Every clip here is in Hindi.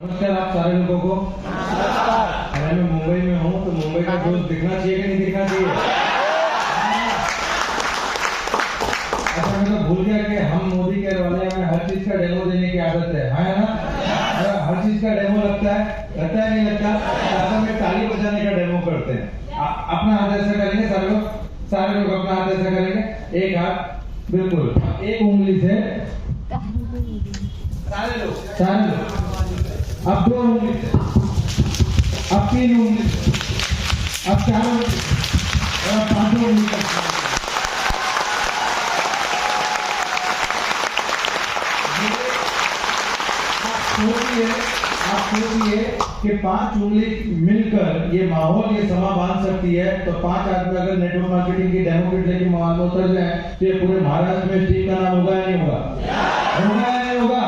नमस्कार आप सारे लोगों को। अगर मैं मुंबई में हूँ तो मुंबई का दोस्त दिखना चाहिए कि नहीं दिखना चाहिए? अच्छा मैं तो भूल गया कि हम मोदी के वाले हमें हर चीज का डेमो देने की आदत है ना? हर चीज का डेमो लगता है नहीं लगता? ऐसा में ताली बजाने का डेमो करते हैं। अपना हाथ ऐसा करेंगे सारे लोग अपना हाथ ऐसा करेंगे। एक हाथ बिल्कुल, एक उंगली से सारे लोग अब 2 उंगली से, अब 3 उंगली से, अब 4 उंगली से, और अब 5 उंगली से। आप सोचिए कि 5 उंगली मिलकर ये माहौल ये समा बांध सकती है। तो 5 आदमी अगर नेटवर्क मार्केटिंग की डेमो किट लेके माहौल में उतर जाए तो ये पूरे महाराष्ट्र में टीम का नाम होगा या नहीं होगा? होगा या नहीं होगा?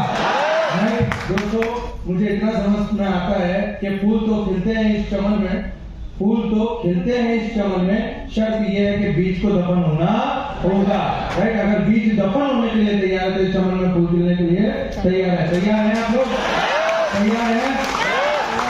दोस्तों मुझे इतना समझ में आता है कि फूल तो खिलते हैं इस चमन में, शर्त यह है कि बीज को दफन होना होगा। राइट? अगर बीज दफन होने के लिए तैयार है तो इस चमन में फूल खिलने के लिए तैयार है आप लोग? तैयार है?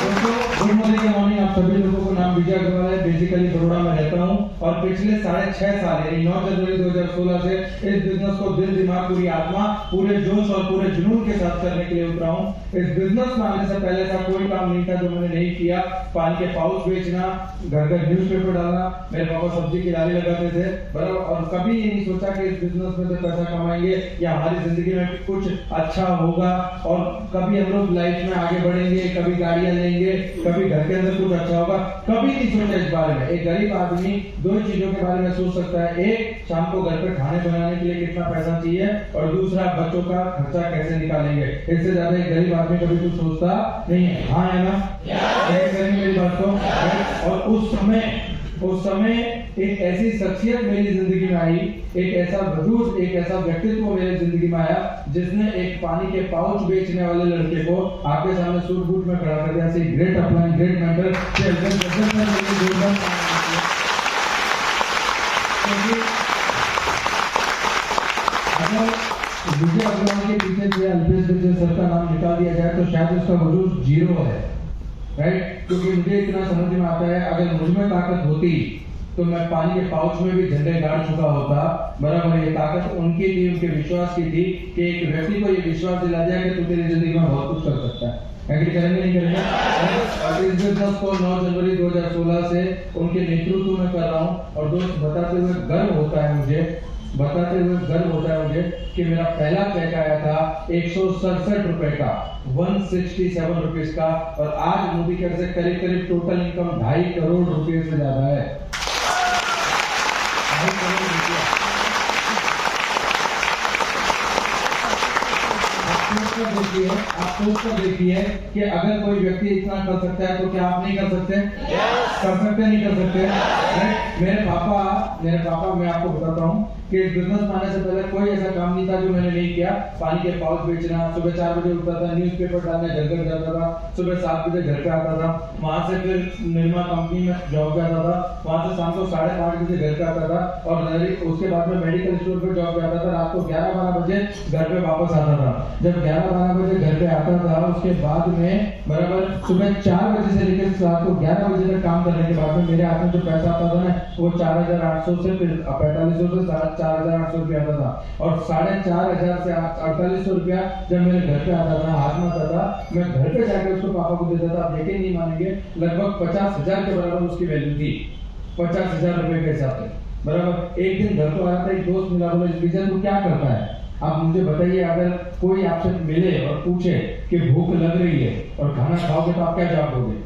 दोस्तों गुड मॉर्निंग आप सभी लोगों को। नाम विजय अग्रवाल है, बेसिकली बड़ौदा में रहता हूँ और पिछले 6.5 साल यानी 9 जनवरी 2016 से इस बिजनेस को दिल दिमाग पूरी आत्मा पूरे जोश और पूरे जुनून के साथ करने के लिए उतरा हूँ। इस बिजनेस में आने से पहले ऐसा कोई काम नहीं था जो मैंने नहीं किया। पानी के पाउच बेचना, घर न्यूज़पेपर डालना, मेरे पापा सब्जी की लारी लगाते थे बराबर, और कभी ये नहीं सोचा कि इस बिजनेस में से पैसा कमाएंगे या हमारी जिंदगी में कुछ अच्छा होगा और कभी हम लोग लाइफ में आगे बढ़ेंगे, कभी गाड़ियां लेंगे, कभी घर के अंदर कुछ अच्छा होगा। कभी नहीं सोचा इस बारे में। एक गरीब आदमी 2 चीजों के बारे में सोच सकता है, एक शाम को घर पे खाने बनाने के लिए कितना पैसा चाहिए और दूसरा बच्चों का खर्चा कैसे निकालेंगे। इससे ज्यादा एक गरीब आदमी कभी कुछ सोचता नहीं है। हाँ है ना? मेरी बात को। और उस समय एक ऐसी शख्सियत मेरी जिंदगी में आई, एक ऐसा वजूद, एक ऐसा व्यक्तित्व मेरी जिंदगी में आया जिसने एक पानी के पाउच बेचने वाले लड़के को आपके सामने सूट बूट में खड़ा कर दिया। Great upline, great mentor. अगर विजय अग्रवाल के पीछे से अल्पेश विजय सर का नाम निकाल दिया जाए तो शायद उसका वजूद 0 है। राइट? क्योंकि मुझे इतना समझ में आता है अगर मुझ में ताकत होती तो मैं पानी के पाउच में भी झंडे गाड़ चुका होता बराबर। ये ताकत उनकी थी, उनके विश्वास की थी कि एक व्यक्ति को ये विश्वास दिला दिया कि तू तेरी जिंदगी में बहुत कुछ कर सकता है। एग्री करेंगे नहीं करेंगे? इस बिजनेस को 9 जनवरी 2016 से उनके नेतृत्व में कर रहा हूँ और दोस्त बताते हुए गर्व होता है मुझे कि मेरा पहला चेक आया था 167 रुपए का, 167 रुपीज का, और आज मोदी केयर से करीब टोटल इनकम 2.5 करोड़ रुपए से ज्यादा है। 2.5 करोड़ रुपया। आप सोच कर देखिए कि अगर कोई व्यक्ति इतना कर सकता है तो क्या आप नहीं कर सकते? कर सकते नहीं कर सकते? मेरे पापा मैं आपको बताता हूँ कि बिजनेस में आने से पहले कोई ऐसा काम नहीं था जो मैंने नहीं किया। पानी के पाउच बेचना, सुबह 4 बजे उठता था, न्यूज़पेपर डालने घर जाता था, सुबह 7 बजे घर पे आता था, वहां से फिर निर्मा कंपनी में जॉब करता था, वहां से शाम को 8:30 बजे घर पे आता था और उसके बाद में मेडिकल स्टोर पे जॉब करता था। रात को 11-12 बजे घर पे वापस आता था। जब 11-12 बजे घर पे आता था उसके बाद में बराबर सुबह 4 बजे से लेकर रात को 11 बजे तक काम करने के बाद में मेरे हाथ में जो पैसा आता था ना वो 4,800 से फिर 4500 से 4,800 रुपया आता था, और 4,500 से 4,800 रुपया जब मेरे घर पे आता था, हाथ में आता था, मैं घर पे जाकर उसको पापा को देता था। आप यकीन नहीं मानेंगे, लगभग 50,000 के बराबर उसकी वैल्यू थी, 50,000 रुपए के हिसाब से बराबर। एक दिन घर को आया था, एक दोस्त मिला, बोला विजय तू क्या करता है? आप मुझे बताइए, अगर कोई आपसे मिले और पूछे कि भूख लग रही है और खाना खाओगे तो आप क्या जवाब दोगे?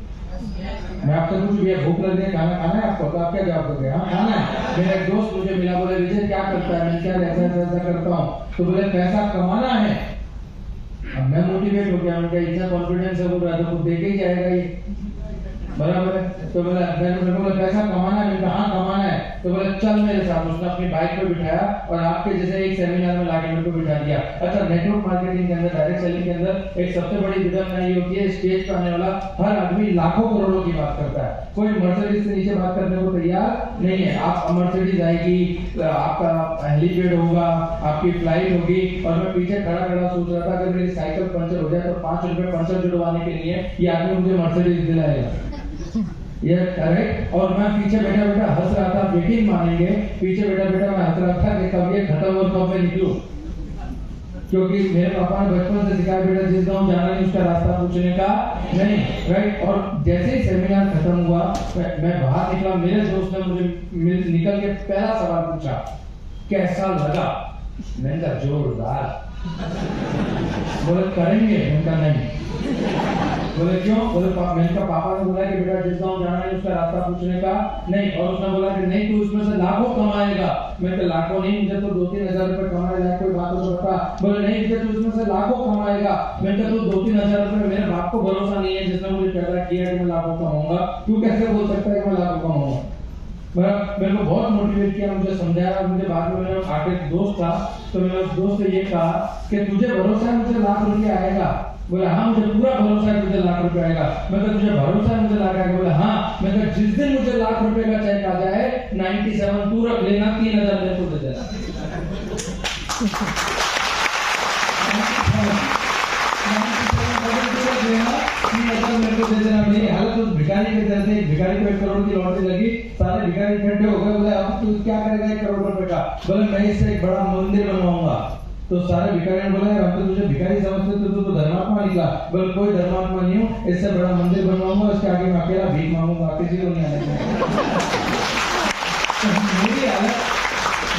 मैं आपसे पूछ लिया भूख लग रही है, खाना खाना है आपको, तो आप क्या जवाब दोगे? हाँ खाना है। मेरा एक दोस्त मुझे मिला, बोले विजय क्या करता है? मैं क्या ऐसा करता हूँ, तो बोले पैसा कमाना है। अब मैं मोटिवेट हो गया, उनका इतना कॉन्फिडेंस है, बोल रहा था कुछ देके ही जाएगा ये। बराबर है। तो बोला मेरे को पैसा कमाना है, मैंने कहा हाँ कमाना है। तो बोला चल मेरे साथ। उसने अपनी बाइक पे बिठाया और आपके जैसे एक सेमिनार में लाके मेरे को बिठा दिया। अच्छा, नेटवर्क मार्केटिंग के अंदर, डायरेक्ट सेलिंग के अंदर एक सबसे बड़ी विधि ये होती है, स्टेज पे आने वाला हर आदमी लाखों करोड़ों की बात करता है, कोई मर्सिडीज से नीचे बात करने को तैयार नहीं है। आप मर्सिडीज आएगी, आपका हेलीपैड होगा, आपकी फ्लाइट होगी, और मैं पीछे खड़ा खड़ा सोच रहा था अगर मेरी साइकिल पंचर हो जाए तो 5 रुपए पंचर जुड़वाने के लिए ये आदमी मुझे मर्सिडीज दिलाएगा, ये करेक्ट। और मैं पीछे बैठा बैठा हंस रहा था, यकीन मानेंगे पीछे बैठा बैठा मैं हंस रहा था कि कब ये खत्म और कब मैं निकलूं, क्योंकि मेरे पापा ने बचपन से सिखाया बेटा जिस गांव जाना नहीं उसका रास्ता पूछने का नहीं, राइट। और जैसे ही सेमिनार खत्म हुआ मैं बाहर निकला, मेरे दोस्त ने मुझे निकल के पहला सवाल पूछा कैसा लगा। मैंने कहा जोरदार। बोले करेंगे, मैंने कहा नहीं। बोले क्यों? बोले मैंने कहा पापा ने बोला कि बेटा जिस गांव जाना है उसका रास्ता पूछने का नहीं, और उसने बोला कि नहीं तू उसमें से लाखों कमाएगा। मैंने कहा लाखों नहीं, मुझे तो 2-3 हजार रुपए कमाने लायक कोई बात हो सकता। बोले नहीं मुझे तू उसमें से लाखों कमाएगा। मैंने कहा तू 2-3 हजार रुपए, मेरे बाप को भरोसा नहीं है जिसने मुझे पैदा किया कि मैं लाखों कमाऊंगा, तू कैसे बोल सकता है कि मैं लाखों कमाऊंगा। मेरे को बहुत मोटिवेट किया, मुझे समझाया। और मुझे बाद में मेरा आगे एक दोस्त था, तो मैंने उस दोस्त से ये कहा कि तुझे भरोसा है मुझे लाख रुपए आएगा? बोला हाँ मुझे पूरा भरोसा है मुझे लाख रुपए आएगा। मैं कहा तुझे भरोसा है मुझे लाख आएगा? बोला हाँ। मैं कहा जिस दिन मुझे लाख रुपए का चेक आ जाए 97 तू रख लेना, 3000 मेरे को दे देना। मेरे को दे देना। मेरी हालत उस भिखारी के जैसे, भिखारी को 1 करोड़ की लॉटरी लगी, सारे भिखारी इकट्ठे हो गए। बोले अब तू क्या करेगा 1 करोड़ रुपए का? बोले मैं इससे एक बड़ा मंदिर बनवाऊंगा। तो सारे भिखारी बोले हम तो तुझे भिखारी समझते थे, तो धर्मात्मा निकला। बोले कोई धर्मात्मा नहीं हूँ, इससे बड़ा मंदिर बनवाऊंगा, इसके आगे मैं अकेला भीख मांगूंगा, किसी को नहीं आने।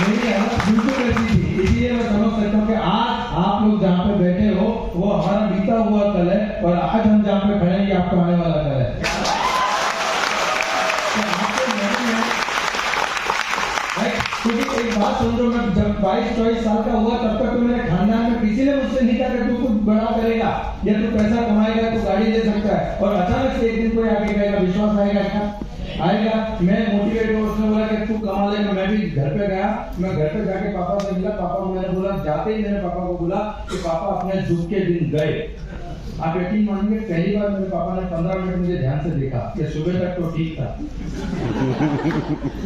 मेरी हालत बिल्कुल ऐसी थी। इसीलिए मैं समझ सकता हूँ कि आज आप लोग जहाँ पे बैठे हो वो हमारा बीता हुआ कल है, और आज हम जहाँ पे खड़े हैं ये आपका आने वाला कल है। क्योंकि एक बात समझो, मैं जब 22-24 साल का हुआ तब तक तो मेरे खानदान में किसी ने मुझसे नहीं कहा कि तू कुछ बड़ा करेगा या तू पैसा कमाएगा, तू गाड़ी ले सकता है। और अचानक से एक दिन कोई आगे कहेगा, विश्वास आएगा क्या? आएगा। मैं मोटिवेट हुआ, उसने बोला कि तू कमा लेगा। मैं भी घर पे गया, मैं घर पे जाके पापा से मिला। पापा को मैंने बोला, जाते ही मैंने पापा को बोला कि पापा अपने दुख के दिन गए। आप यकीन मानेंगे पहली बार मेरे पापा ने 15 मिनट मुझे ध्यान से देखा कि सुबह तक तो ठीक था।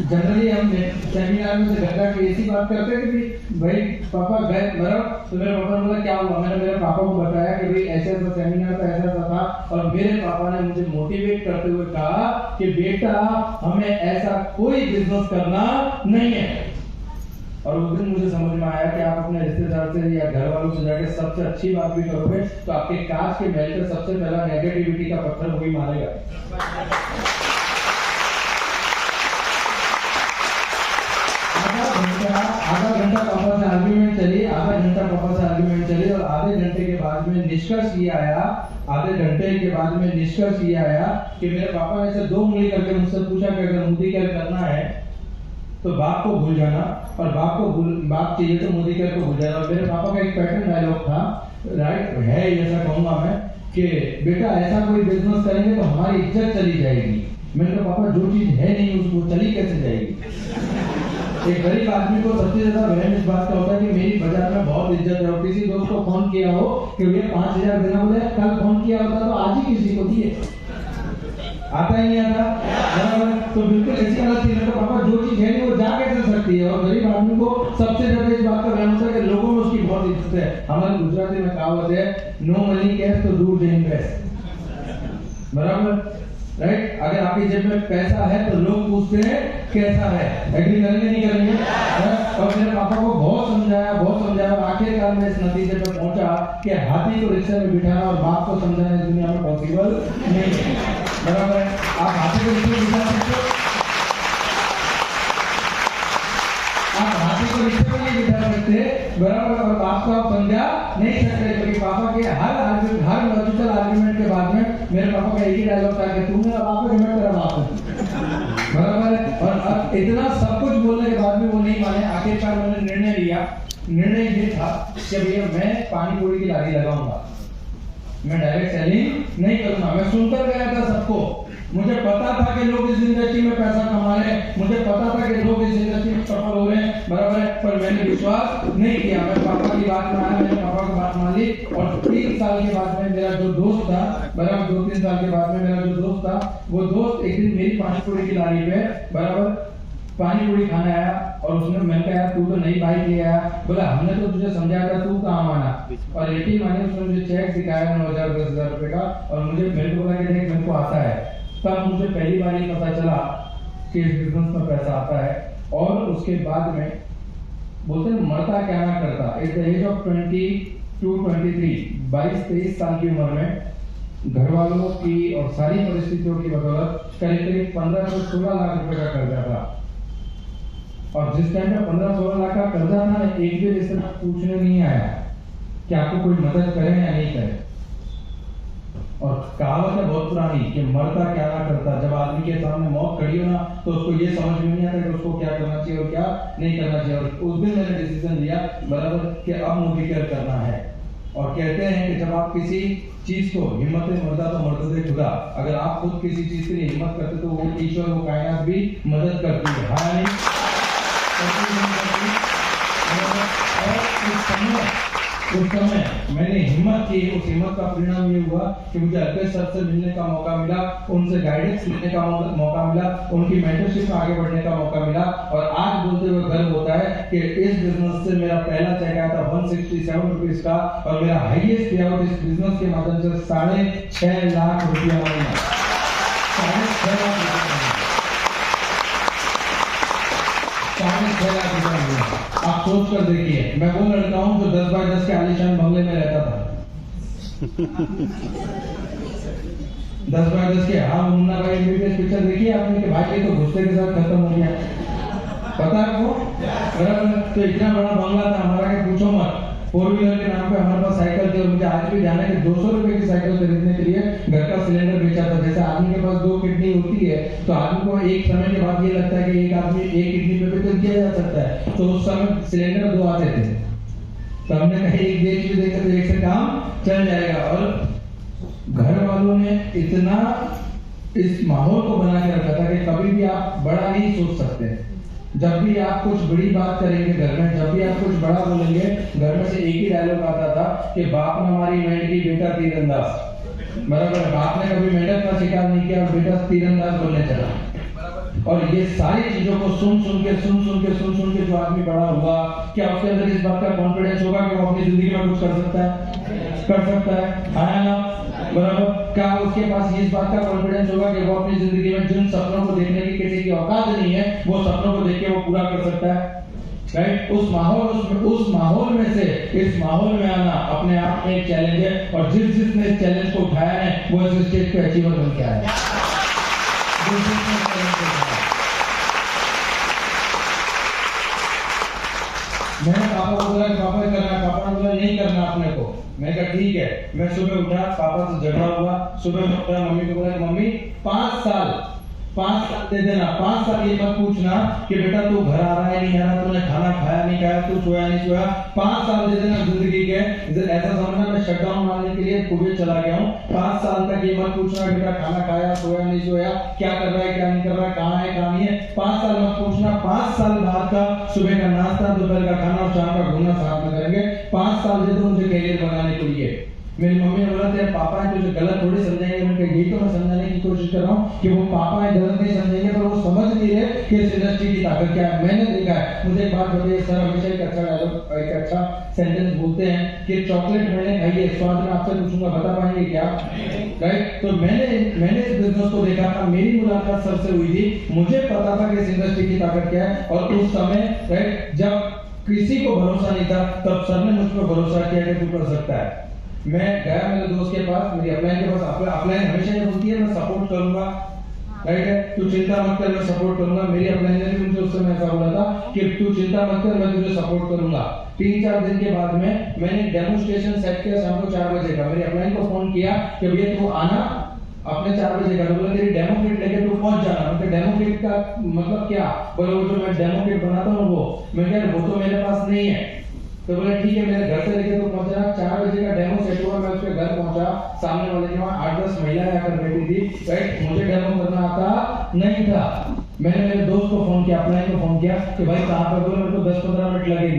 जनरली हम सेमिनार में से घर की ऐसी बात करते हैं कि भाई पापा गए मरब, तो मेरे पापा ने बोला क्या हुआ? मैंने मेरे पापा को बताया कि भाई ऐसे ऐसा सेमिनार था, ऐसा था। और मेरे पापा ने मुझे मोटिवेट करते हुए कहा कि बेटा हमें ऐसा कोई बिजनेस करना नहीं है। और उस दिन मुझे समझ में आया कि आप अपने रिश्तेदार से या घर वालों से जाके सबसे अच्छी बात भी करोगे तो आपके कांच के महल पे सबसे पहला नेगेटिविटी का पत्थर वही मारेगा। आधा घंटा पापा से आर्ग्यूमेंट चली, आधा घंटा पापा से आर्ग्यूमेंट चली, और आधे घंटे के बाद में निष्कर्ष ये आया, आधे घंटे के बाद में निष्कर्ष ये आया कि मेरे पापा ने ऐसे 2 उंगली करके मुझसे पूछा कि अगर मोदी केयर करना है तो बाप को भूल जाना, और बाप चाहिए तो मोदी केयर को भूल जाना। और मेरे पापा का एक पैटर्न डायलॉग था, राइट है, ऐसा कहूंगा मैं कि बेटा ऐसा कोई बिजनेस करेंगे तो हमारी इज्जत चली जाएगी। मैंने कहा पापा जो चीज है नहीं उसको चली कैसे जाएगी? एक गरीब आदमी को सबसे ज्यादा वहम इस बात का होता है कि मेरी बाजार में बहुत इज्जत है, और किसी दोस्त को फोन किया हो कि भैया 5000 देना, बोले कल फोन किया होता तो आज ही किसी को दिए, आता ही नहीं आता। बराबर। तो बिल्कुल ऐसी हालत थी। तो पापा जो चीज है नहीं वो जा कैसे सकती है? और गरीब आदमी को सबसे ज्यादा इस बात का वहम होता है कि लोगों में उसकी बहुत इज्जत है। हमारे गुजराती में कहावत है, नो मनी कैश तो दूर जहीं बेस्ट। बराबर, राइट। अगर आपकी जेब में पैसा है तो लोग पूछते हैं कैसा है, एग्री करेंगे नहीं करेंगे? और मेरे पापा को बहुत समझाया, और आखिरकार मैं इस नतीजे पर पहुंचा कि हाथी को रिक्शे में बिठाना और बाप को समझाना इस दुनिया में पॉसिबल नहीं है। बराबर है। आप हाथी को रिक्शे में बिठा सकते हो, आप हाथी को रिक्शे में नहीं बिठा सकते, बराबर, और बाप को आप समझा नहीं सकते। क्योंकि पापा के हर लॉजिकल आर्गुमेंट के बाद में मेरे पापा का एक ही डायलॉग था कि तू मेरा बाप है, मैं तेरा बाप है। बराबर है। और इतना सब कुछ बोलने के बाद भी वो नहीं माने। आखिरकार मैंने निर्णय लिया। निर्णय ये था कि भैया मैं पानी पूरी की लारी लगाऊंगा, मैं डायरेक्ट सेलिंग नहीं करूंगा। मैं सुनकर गया था सबको मुझे पता था कि लोग इस इंडस्ट्री में पैसा कमा रहे हैं, मुझे पता था कि लोग इस इंडस्ट्री में सफल हो रहे हैं, बराबर है, पर मैंने विश्वास नहीं किया। मैं पापा की बात में आया, मैंने पापा की बात मान ली और 3 साल के बाद में मेरा जो दोस्त था, बराबर 2-3 साल के बाद में मेरा जो दोस्त था, वो दोस्त एक दिन मेरी पानी पूरी की लारी पे बराबर पानी पूरी खाने आया और उसने, मैंने कहा यार तू तो नई बाइक ले आया, बोला हमने तो तुझे समझाया था, तू कहाँ माना। और यकीन माने उसने मुझे चेक दिखाया 9,000-10,000 रुपए का और मुझे, मेरे को बोला कि देख मेरे को आता है। तब मुझे पहली बार ये पता चला कि इस बिजनेस में पैसा आता है। और उसके बाद में बोलते हैं मरता क्या ना करता, एट द एज ऑफ 22-23 22-23 साल की उम्र में घर वालों की और सारी परिस्थितियों की बदौलत करीब 15 से 16 लाख रुपए का कर्जा था। और जिस टाइम पे 15-16 लाख का कर्जा था, एक भी रिश्तेदार पूछने नहीं आया कि आपको कोई मदद करे या नहीं करे। और कहावत है बहुत पुरानी कि मरता क्या ना करता। जब आदमी के सामने मौत खड़ी हो ना, तो उसको ये समझ में नहीं आता कि उसको क्या करना चाहिए और क्या नहीं करना चाहिए। और उस दिन मैंने डिसीजन लिया बराबर कि अब मुझे केयर करना है। और कहते हैं कि जब आप किसी चीज को हिम्मत मर्दा तो मर्द खुदा, अगर आप खुद किसी चीज के लिए हिम्मत करते तो वो ईश्वर, वो कायनात भी मदद करती है। हाँ नहीं? उस समय मैंने हिम्मत की। उस हिम्मत का परिणाम ये हुआ कि मुझे अल्पेश सर से मिलने का मौका मिला, उनसे गाइडेंस लेने का मौका मिला, उनकी मेंटरशिप में आगे बढ़ने का मौका मिला। और आज बोलते हुए गर्व होता है कि इस बिजनेस से मेरा पहला चेक आया था 167 रुपीज का और मेरा हाईएस्ट पे आउट इस बिजनेस के माध्यम से 6.5 लाख रुपया महीना। 6.5 लाख रुपया। आप सोच कर देखिए, मैं वो लड़का हूं जो 10 बाय 10 के आलीशान बंगले में रहता था। 10 बाय 10 के। हाँ, मुन्ना भाई एमबीबीएस पिक्चर देखिए आपने कि भाई तो गुस्से के साथ खत्म हो गया, पता है आपको? बराबर। तो इतना बड़ा बंगला था हमारा कि पूछो मत। 4 व्हीलर के नाम पे हमारे पास साइकिल थी और मुझे आज भी ध्यान है कि 200 रुपए की साइकिल खरीदने के लिए घर का सिलेंडर बेचा था। जैसे आदमी के पास 2 किडनी होती है तो आदमी को एक समय के बाद ये लगता है कि एक आदमी एक किडनी पे भी तो किया जा सकता है। तो उस समय सिलेंडर 2 आते थे, तो हमने कहा एक बेच भी देकर तो एक से काम चल जाएगा। और घर वालों ने इतना इस माहौल को बना के रखा था कि कभी भी आप बड़ा नहीं सोच सकते। जब भी आप कुछ बड़ी बात करेंगे घर में, जब भी आप कुछ बड़ा बोलेंगे, घर में से एक ही डायलॉग आता था कि बाप ने हमारी मेंढक की, बेटा तीरंदाज। बराबर। बाप ने कभी मेंढक का शिकार नहीं किया और बेटा तीरंदाज बोलने चला। और ये सारी चीजों को सुन सुन के जो आदमी बड़ा हुआ, क्या उसके अंदर इस बात का कॉन्फिडेंस होगा कि वो अपनी जिंदगी में कुछ कर सकता है? आया ना? बराबर। क्या उसके पास इस बात का कॉन्फिडेंस होगा कि वो अपनी जिंदगी में जिन सपनों को देखने की किसी की औकात नहीं है, वो सपनों को देख के वो पूरा कर सकता है? राइट? उस माहौल में से इस माहौल में आना अपने आप में एक चैलेंज है। और जिसने इस चैलेंज को उठाया है वो इस स्टेज पे अचीवर बन के आया है। मैंने पापा को बोला पापा करना, पापा ने बोला नहीं करना अपने को। मैं कहा ठीक है। मैं सुबह उठा, पापा से झगड़ा हुआ। सुबह में उठा, मम्मी को बोला मम्मी 5 साल दे देना। 5 साल ये मत पूछना कि बेटा तू घर आ रहा है नहीं आ रहा, तूने खाना खाया नहीं खाया, तू सोया नहीं सोया। 5 साल दे देना जिंदगी के। ऐसा समझना मैं शटडाउन मारने के लिए कुवैत चला गया हूँ। 5 साल तक ये मत पूछना बेटा खाना खाया, सोया नहीं सोया, क्या कर रहा है क्या नहीं कर रहा है, कहाँ है कहाँ नहीं है। 5 साल मत पूछना। 5 साल बाद का सुबह का नाश्ता, दोपहर का खाना और शाम का घूमना साथ में करेंगे। 5 साल दे दो मुझे कैरियर बनाने के लिए। मेरी मम्मी ने बोला तेरे पापा है तुझे गलत थोड़ी समझाएंगे। मैंने कहा यही तो मैं समझाने की कोशिश कर रहा हूँ कि वो पापा है गलत नहीं समझेंगे, पर वो समझ नहीं रहे कि इस इंडस्ट्री की ताकत क्या है। मैंने देखा है। मुझे एक बात बताइए, सर हमेशा एक अच्छा सेंटेंस बोलते हैं कि चॉकलेट मैंने खाई है, स्वाद में आपसे पूछूंगा बता पाएंगे क्या? राइट? तो मैंने इस बिजनेस को देखा था। मेरी मुलाकात सर से हुई थी, मुझे पता था कि इस इंडस्ट्री की ताकत क्या है। और उस समय राइट जब किसी को भरोसा नहीं था, तब सर ने मुझ पर भरोसा किया कि तू कर सकता है। मैं गया मेरे दोस्त के पास, मेरी अपलाइन के पास। अपलाइन हमेशा ये बोलती है मैं सपोर्ट करूंगा, राइट है, तू चिंता मत कर मैं सपोर्ट करूंगा। मेरी अपलाइन ने भी मुझे उस समय ऐसा बोला था कि तू चिंता मत कर मैं तुझे सपोर्ट करूंगा। 3-4 दिन के बाद में मैंने डेमोन्स्ट्रेशन सेट किया शाम को 4 बजे का। मेरी अपलाइन को फोन किया कि भैया तू आना अपने 4 बजे का। बोला तेरी डेमो किट लेके तू पहुंच जाना। मैं डेमो किट का मतलब क्या? बोले वो जो मैं डेमो किट बनाता हूँ वो। मैं क्या वो तो मेरे पास नहीं है, तो बोला ठीक है, मेरे घर से लेके तो पहुंचा, 4 बजे का डेमो सेट हुआ, मैं उसके घर पहुंचा, सामने वाले के वहाँ 8-10 महिलाएं आकर बैठी थी, राइट। मुझे डेमो करना आता नहीं था। मैंने मेरे दोस्त को फोन किया, अपने को फोन किया कि भाई कहाँ पर, बोला मेरे को 10-15 मिनट लगेगी।